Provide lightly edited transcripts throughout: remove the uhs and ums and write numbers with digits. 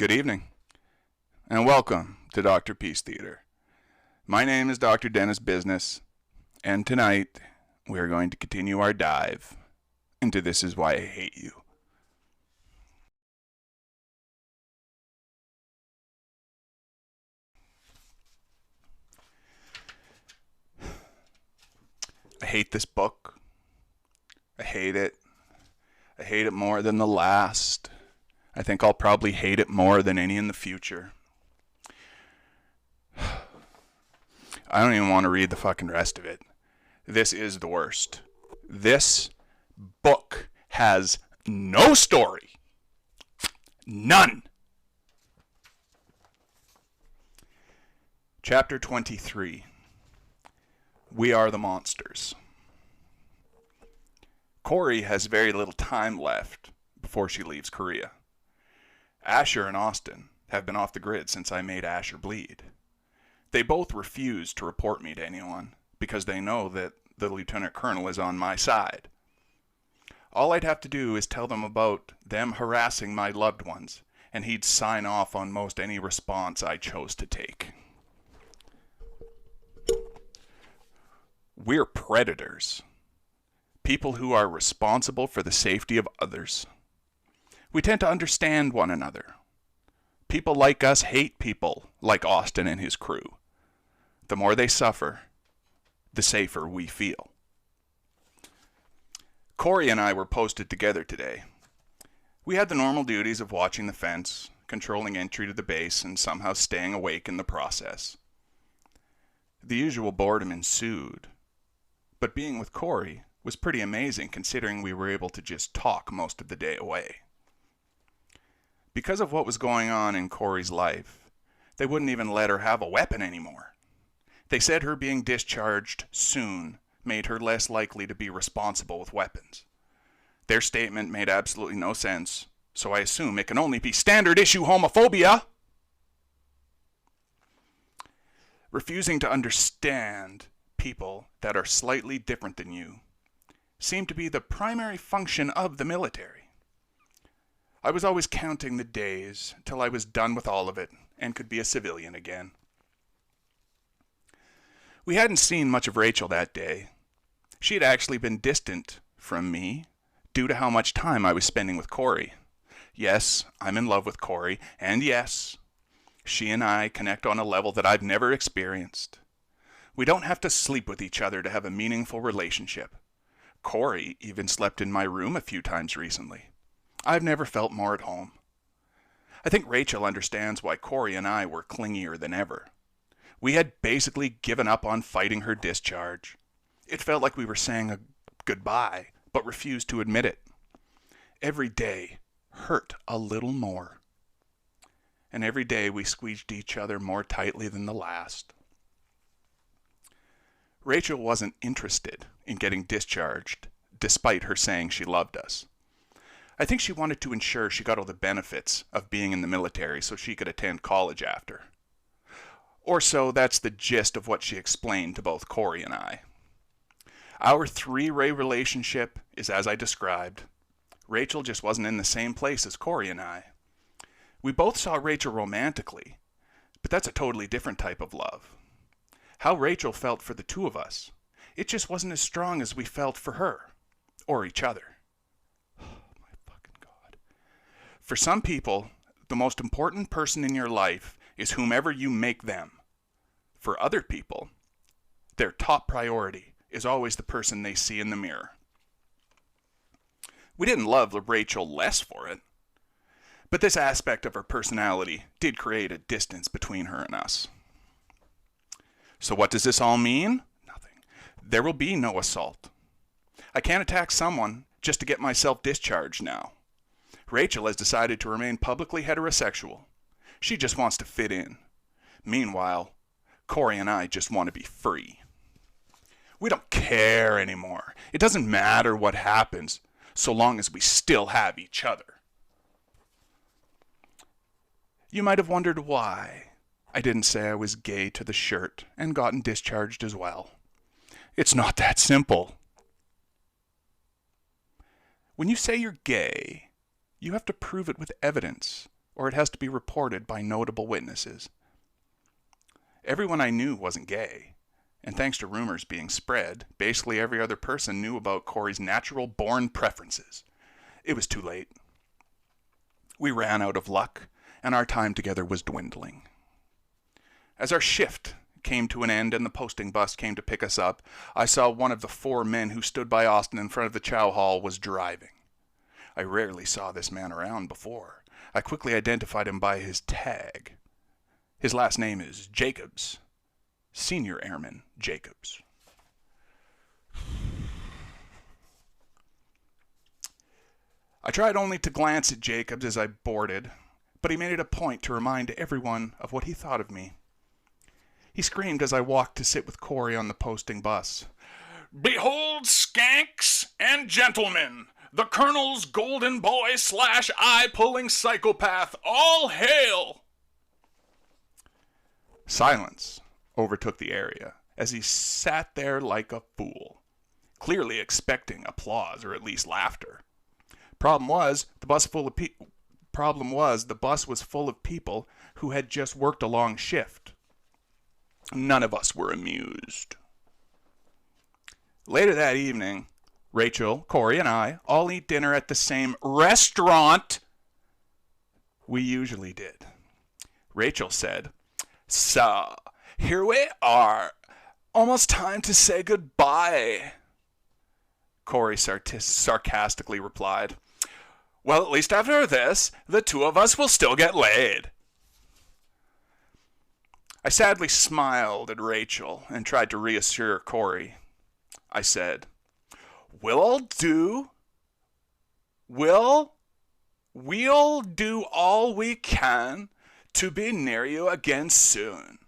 Good evening, and welcome to Doctorpiece Theater. My name is Dr. Dennis Business, and tonight we are going to continue our dive into This Is Why I Hate You. I hate this book. I hate it. I hate it more than the last. I think I'll probably hate it more than any in the future. I don't even want to read the fucking rest of it. This is the worst. This book has no story. None. Chapter 23. We Are the Monsters. Corey has very little time left before she leaves Korea. Asher and Austin have been off the grid since I made Asher bleed. They both refuse to report me to anyone because they know that the lieutenant colonel is on my side. All I'd have to do is tell them about them harassing my loved ones, and he'd sign off on most any response I chose to take. We're predators. People who are responsible for the safety of others. We tend to understand one another. People like us hate people like Austin and his crew. The more they suffer, the safer we feel. Corey and I were posted together today. We had the normal duties of watching the fence, controlling entry to the base, and somehow staying awake in the process. The usual boredom ensued, but being with Corey was pretty amazing considering we were able to just talk most of the day away. Because of what was going on in Corey's life, they wouldn't even let her have a weapon anymore. They said her being discharged soon made her less likely to be responsible with weapons. Their statement made absolutely no sense, so I assume it can only be standard issue homophobia. Refusing to understand people that are slightly different than you seemed to be the primary function of the military. I was always counting the days till I was done with all of it and could be a civilian again. We hadn't seen much of Rachel that day. She had actually been distant from me due to how much time I was spending with Corey. Yes, I'm in love with Corey, and yes, she and I connect on a level that I've never experienced. We don't have to sleep with each other to have a meaningful relationship. Corey even slept in my room a few times recently. I've never felt more at home. I think Rachel understands why Corey and I were clingier than ever. We had basically given up on fighting her discharge. It felt like we were saying a goodbye, but refused to admit it. Every day hurt a little more. And every day we squeezed each other more tightly than the last. Rachel wasn't interested in getting discharged, despite her saying she loved us. I think she wanted to ensure she got all the benefits of being in the military so she could attend college after. Or so that's the gist of what she explained to both Corey and I. Our three-way relationship is as I described. Rachel just wasn't in the same place as Corey and I. We both saw Rachel romantically, but that's a totally different type of love. How Rachel felt for the two of us, it just wasn't as strong as we felt for her, or each other. For some people, the most important person in your life is whomever you make them. For other people, their top priority is always the person they see in the mirror. We didn't love Rachel less for it, but this aspect of her personality did create a distance between her and us. So what does this all mean? Nothing. There will be no assault. I can't attack someone just to get myself discharged now. Rachel has decided to remain publicly heterosexual. She just wants to fit in. Meanwhile, Corey and I just want to be free. We don't care anymore. It doesn't matter what happens, so long as we still have each other. You might have wondered why I didn't say I was gay to the shirt and gotten discharged as well. It's not that simple. When you say you're gay, you have to prove it with evidence or it has to be reported by notable witnesses. Everyone I knew wasn't gay, and thanks to rumors being spread, basically every other person knew about Corey's natural-born preferences. It was too late. We ran out of luck, and our time together was dwindling. As our shift came to an end and the posting bus came to pick us up, I saw one of the 4 men who stood by Austin in front of the chow hall was driving. I rarely saw this man around before. I quickly identified him by his tag. His last name is Jacobs. Senior Airman Jacobs. I tried only to glance at Jacobs as I boarded, but he made it a point to remind everyone of what he thought of me. He screamed as I walked to sit with Corey on the posting bus. "Behold, skanks and gentlemen, the Colonel's golden boy / eye-pulling psychopath, all hail!" Silence overtook the area as he sat there like a fool, clearly expecting applause or at least laughter. Problem was, the bus was full of people who had just worked a long shift. None of us were amused. Later that evening, Rachel, Corey, and I all eat dinner at the same restaurant we usually did. Rachel said, "So, here we are. Almost time to say goodbye." Corey sarcastically replied, "Well, at least after this, the 2 of us will still get laid." I sadly smiled at Rachel and tried to reassure Corey. I said, We'll do all we can to be near you again soon.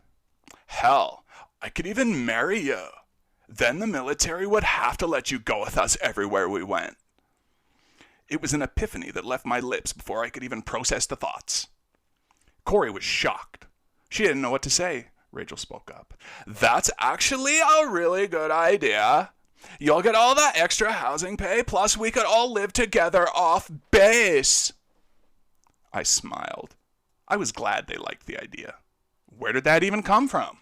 Hell, I could even marry you. Then the military would have to let you go with us everywhere we went." It was an epiphany that left my lips before I could even process the thoughts. Corey was shocked. She didn't know what to say. Rachel spoke up. "That's actually a really good idea. You'll get all that extra housing pay, plus we could all live together off base." I smiled. I was glad they liked the idea. Where did that even come from?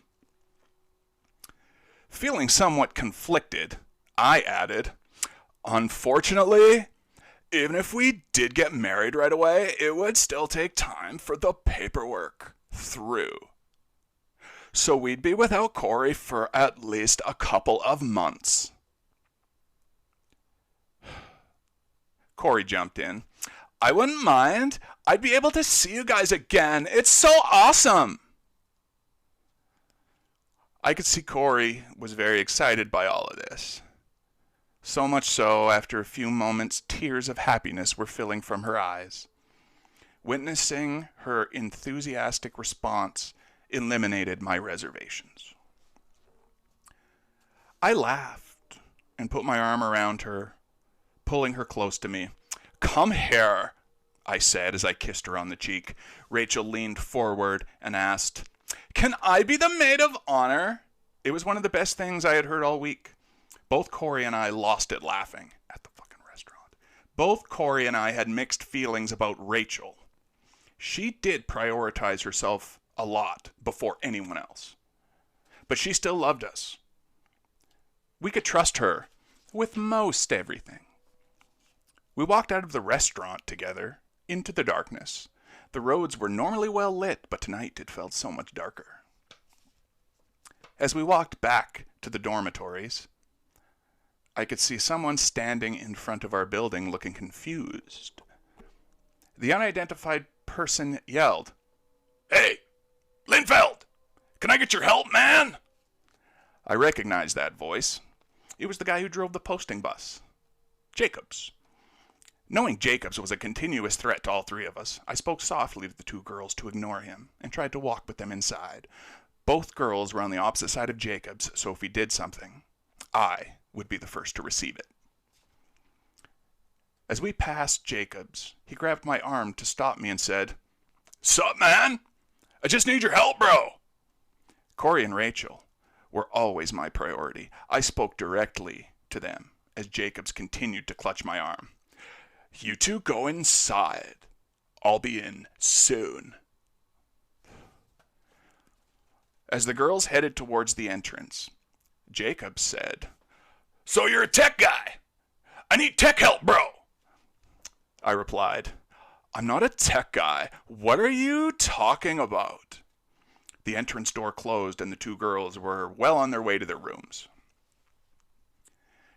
Feeling somewhat conflicted, I added, "Unfortunately, even if we did get married right away, it would still take time for the paperwork through. So we'd be without Corey for at least a couple of months." Corey jumped in. "I wouldn't mind. I'd be able to see you guys again. It's so awesome." I could see Corey was very excited by all of this. So much so, after a few moments, tears of happiness were filling from her eyes. Witnessing her enthusiastic response eliminated my reservations. I laughed and put my arm around her, pulling her close to me. "Come here," I said as I kissed her on the cheek. Rachel leaned forward and asked, "Can I be the maid of honor?" It was one of the best things I had heard all week. Both Corey and I lost it laughing at the fucking restaurant. Both Corey and I had mixed feelings about Rachel. She did prioritize herself a lot before anyone else. But she still loved us. We could trust her with most everything. We walked out of the restaurant together into the darkness. The roads were normally well lit, but tonight it felt so much darker. As we walked back to the dormitories, I could see someone standing in front of our building looking confused. The unidentified person yelled, "Hey, Linfeld! Can I get your help, man?" I recognized that voice. It was the guy who drove the posting bus. Jacobs. Knowing Jacobs was a continuous threat to all 3 of us, I spoke softly to the 2 girls to ignore him and tried to walk with them inside. Both girls were on the opposite side of Jacobs, so if he did something, I would be the first to receive it. As we passed Jacobs, he grabbed my arm to stop me and said, "Sup, man? I just need your help, bro." Corey and Rachel were always my priority. I spoke directly to them as Jacobs continued to clutch my arm. "You 2 go inside. I'll be in soon. As the girls headed towards the entrance, Jacob said, "So you're a tech guy? I need tech help, bro." I replied, "I'm not a tech guy. What are you talking about?" The entrance door closed and the two girls were well on their way to their rooms.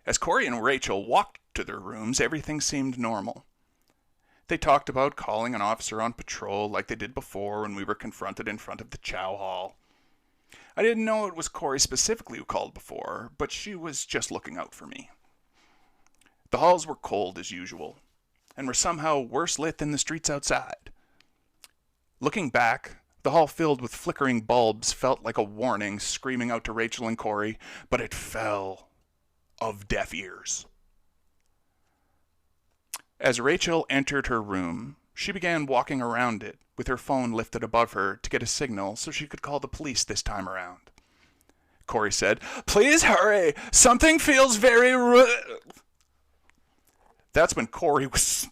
As Corey and Rachel walked to their rooms, everything seemed normal. They talked about calling an officer on patrol like they did before when we were confronted in front of the chow hall. I didn't know it was Corey specifically who called before, but she was just looking out for me. The halls were cold as usual, and were somehow worse lit than the streets outside. Looking back, the hall filled with flickering bulbs felt like a warning screaming out to Rachel and Corey, but it fell of deaf ears. As Rachel entered her room, she began walking around it with her phone lifted above her to get a signal so she could call the police this time around. Corey said, "Please hurry! Something feels very That's when Corey was...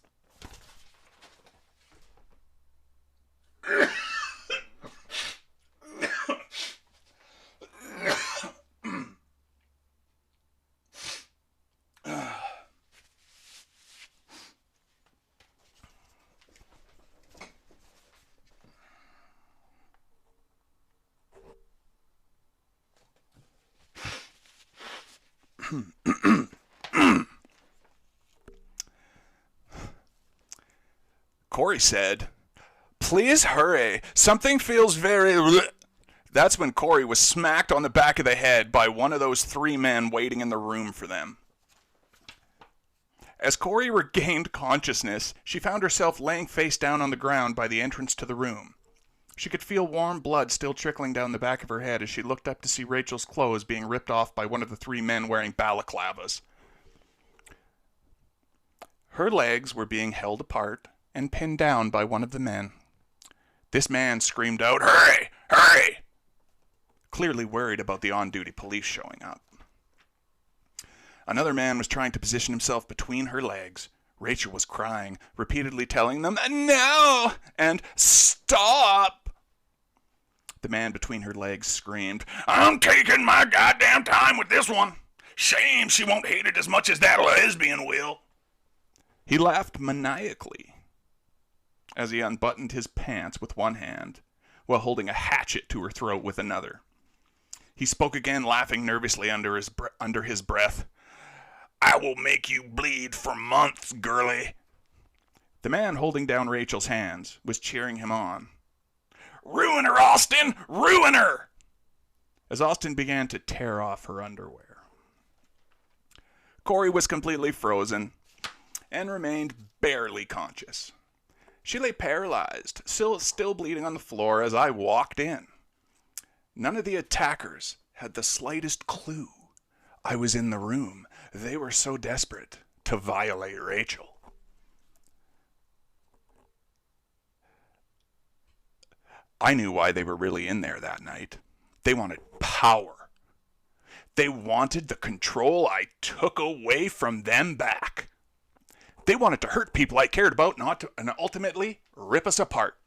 Corey said, "Please hurry. Something feels very..." That's when Corey was smacked on the back of the head by one of those three men waiting in the room for them. As Corey regained consciousness, she found herself laying face down on the ground by the entrance to the room. She could feel warm blood still trickling down the back of her head as she looked up to see Rachel's clothes being ripped off by one of the three men wearing balaclavas. Her legs were being held apart and pinned down by one of the men. This man screamed out, "Hurry! Hurry!" clearly worried about the on-duty police showing up. Another man was trying to position himself between her legs. Rachel was crying, repeatedly telling them, "No!" and "Stop!" The man between her legs screamed, "I'm taking my goddamn time with this one. Shame she won't hate it as much as that lesbian will." He laughed maniacally as he unbuttoned his pants with one hand while holding a hatchet to her throat with another. He spoke again, laughing nervously under his breath. "I will make you bleed for months, girlie." The man holding down Rachel's hands was cheering him on. "Ruin her, Austin! Ruin her!" as Austin began to tear off her underwear. Corey was completely frozen and remained barely conscious. She lay paralyzed, still bleeding on the floor as I walked in. None of the attackers had the slightest clue I was in the room. They were so desperate to violate Rachel. I knew why they were really in there that night. They wanted power. They wanted the control I took away from them back. They wanted to hurt people I cared about and ultimately rip us apart.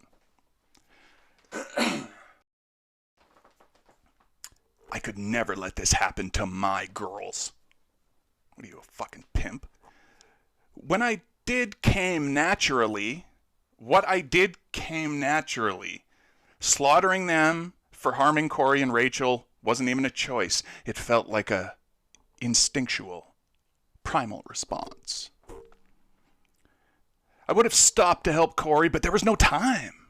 I could never let this happen to my girls. What are you, a fucking pimp? What I did came naturally. Slaughtering them for harming Corey and Rachel wasn't even a choice. It felt like a instinctual, primal response. I would have stopped to help Corey, but there was no time.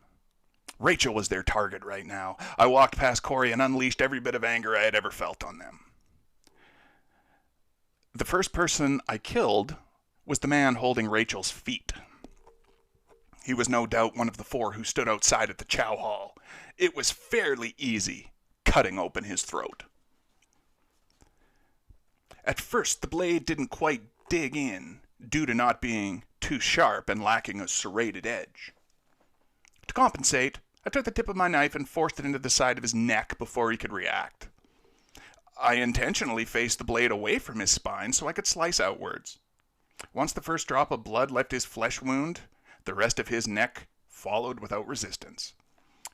Rachel was their target right now. I walked past Corey and unleashed every bit of anger I had ever felt on them. The first person I killed was the man holding Rachel's feet. He was no doubt one of the four who stood outside at the chow hall. It was fairly easy cutting open his throat. At first, the blade didn't quite dig in due to not being too sharp and lacking a serrated edge. To compensate, I took the tip of my knife and forced it into the side of his neck before he could react. I intentionally faced the blade away from his spine so I could slice outwards. Once the first drop of blood left his flesh wound, the rest of his neck followed without resistance.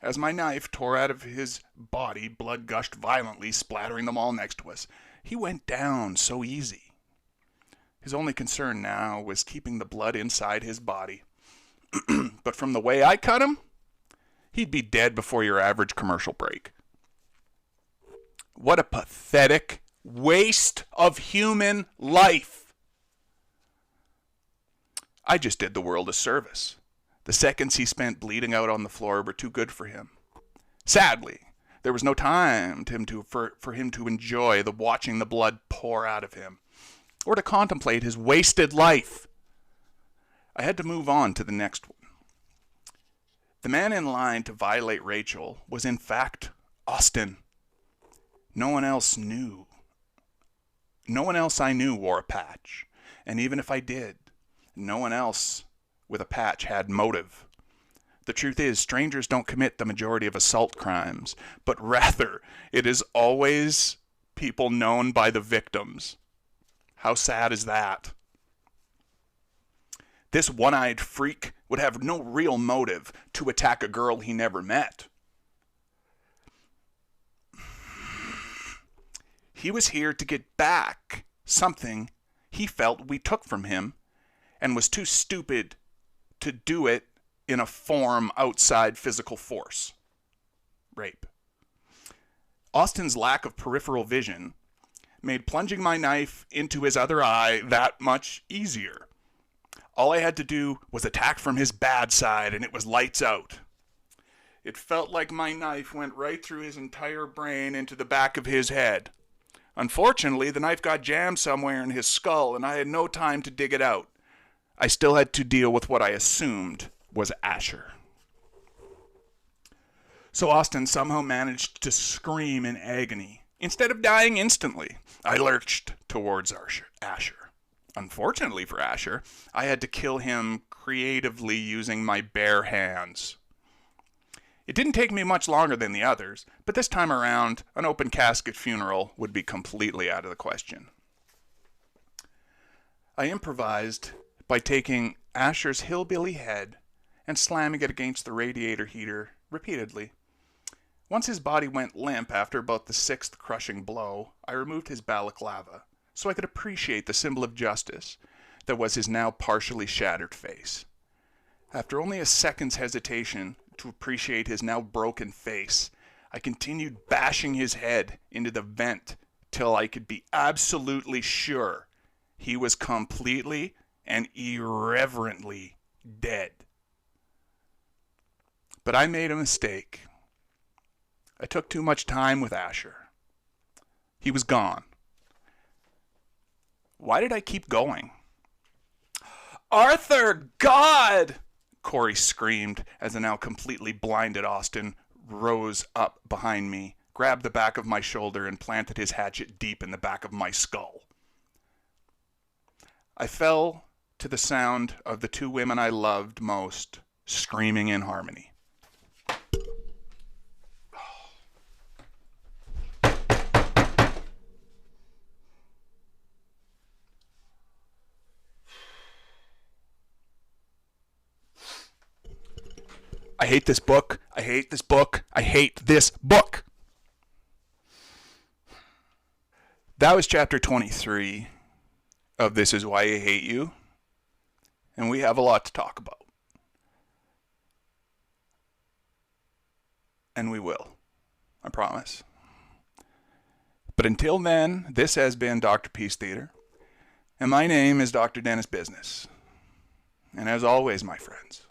As my knife tore out of his body, blood gushed violently, splattering them all next to us. He went down so easy. His only concern now was keeping the blood inside his body. But from the way I cut him, he'd be dead before your average commercial break. What a pathetic waste of human life. I just did the world a service. The seconds he spent bleeding out on the floor were too good for him. Sadly, there was no time for him to enjoy watching the blood pour out of him, or to contemplate his wasted life. I had to move on to the next one. The man in line to violate Rachel was in fact Austin. No one else I knew wore a patch, and even if I did, no one else with a patch had motive. The truth is, strangers don't commit the majority of assault crimes, but rather it is always people known by the victims. How sad is that? This one-eyed freak would have no real motive to attack a girl he never met. He was here to get back something he felt we took from him and was too stupid to do it in a form outside physical force. Rape. Austin's lack of peripheral vision made plunging my knife into his other eye that much easier. All I had to do was attack from his bad side, and it was lights out. It felt like my knife went right through his entire brain into the back of his head. Unfortunately, the knife got jammed somewhere in his skull, and I had no time to dig it out. I still had to deal with what I assumed was Asher. So Austin somehow managed to scream in agony. Instead of dying instantly, I lurched towards Asher. Unfortunately for Asher, I had to kill him creatively using my bare hands. It didn't take me much longer than the others, but this time around, an open casket funeral would be completely out of the question. I improvised by taking Asher's hillbilly head and slamming it against the radiator heater repeatedly. Once his body went limp after about the sixth crushing blow, I removed his balaclava so I could appreciate the symbol of justice that was his now partially shattered face. After only a second's hesitation to appreciate his now broken face, I continued bashing his head into the vent till I could be absolutely sure he was completely and irreverently dead. But I made a mistake. I took too much time with Asher. He was gone. Why did I keep going? Arthur, God! Corey screamed as the now completely blinded Austin rose up behind me, grabbed the back of my shoulder, and planted his hatchet deep in the back of my skull. I fell to the sound of the two women I loved most screaming in harmony. I hate this book. I hate this book. I hate this book. That was chapter 23 of This Is Why I Hate You. And we have a lot to talk about. And we will. I promise. But until then, this has been Doctorpiece Theater. And my name is Dr. Dennis Business. And as always, my friends,